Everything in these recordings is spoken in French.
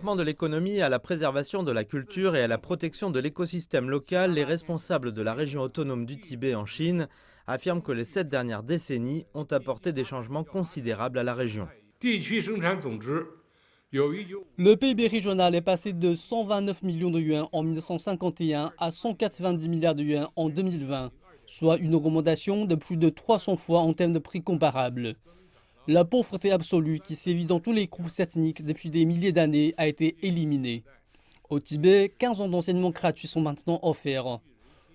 développement de l'économie, à la préservation de la culture et à la protection de l'écosystème local, les responsables de la région autonome du Tibet en Chine affirment que les 7 dernières décennies ont apporté des changements considérables à la région. Le PIB régional est passé de 129 millions de yuans en 1951 à 190 milliards de yuans en 2020, soit une augmentation de plus de 300 fois en termes de prix comparables. La pauvreté absolue qui sévit dans tous les groupes ethniques depuis des milliers d'années a été éliminée. Au Tibet, 15 ans d'enseignement gratuit sont maintenant offerts.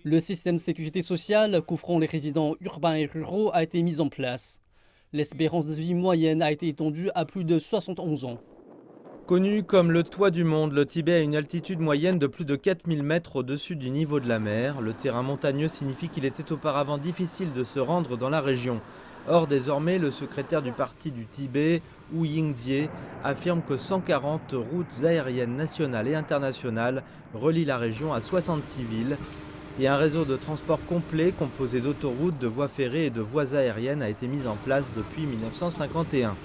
Le système de sécurité sociale couvrant les résidents urbains et ruraux a été mis en place. L'espérance de vie moyenne a été étendue à plus de 71 ans. Connu comme le toit du monde, le Tibet a une altitude moyenne de plus de 4000 mètres au-dessus du niveau de la mer. Le terrain montagneux signifie qu'il était auparavant difficile de se rendre dans la région. Or, désormais, le secrétaire du parti du Tibet, Wu Yingzhe, affirme que 140 routes aériennes nationales et internationales relient la région à 66 villes. Et un réseau de transport complet composé d'autoroutes, de voies ferrées et de voies aériennes a été mis en place depuis 1951.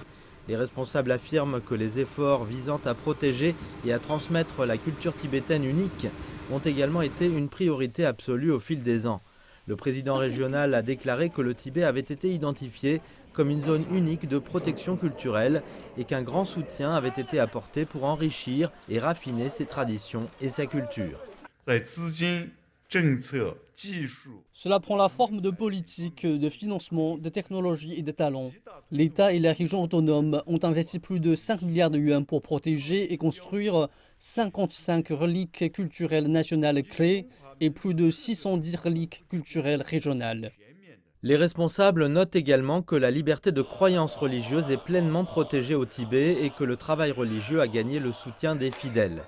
Les responsables affirment que les efforts visant à protéger et à transmettre la culture tibétaine unique ont également été une priorité absolue au fil des ans. Le président régional a déclaré que le Tibet avait été identifié comme une zone unique de protection culturelle et qu'un grand soutien avait été apporté pour enrichir et raffiner ses traditions et sa culture. Cela prend la forme de politiques, de financement, de technologie et de talents. L'État et la région autonome ont investi plus de 5 milliards de yuans pour protéger et construire 55 reliques culturelles nationales clés et plus de 610 reliques culturelles régionales. Les responsables notent également que la liberté de croyance religieuse est pleinement protégée au Tibet et que le travail religieux a gagné le soutien des fidèles.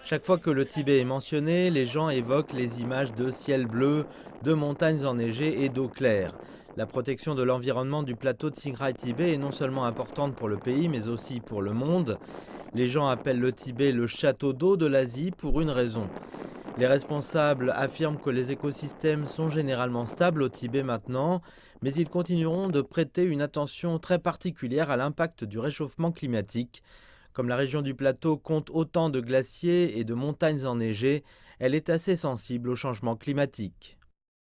Chaque fois que le Tibet est mentionné, les gens évoquent les images de ciel bleu, de montagnes enneigées et d'eau claire. La protection de l'environnement du plateau de Tsingrai Tibet est non seulement importante pour le pays, mais aussi pour le monde. Les gens appellent le Tibet le château d'eau de l'Asie pour une raison. Les responsables affirment que les écosystèmes sont généralement stables au Tibet maintenant, mais ils continueront de prêter une attention très particulière à l'impact du réchauffement climatique. Comme la région du plateau compte autant de glaciers et de montagnes enneigées, elle est assez sensible au changement climatique.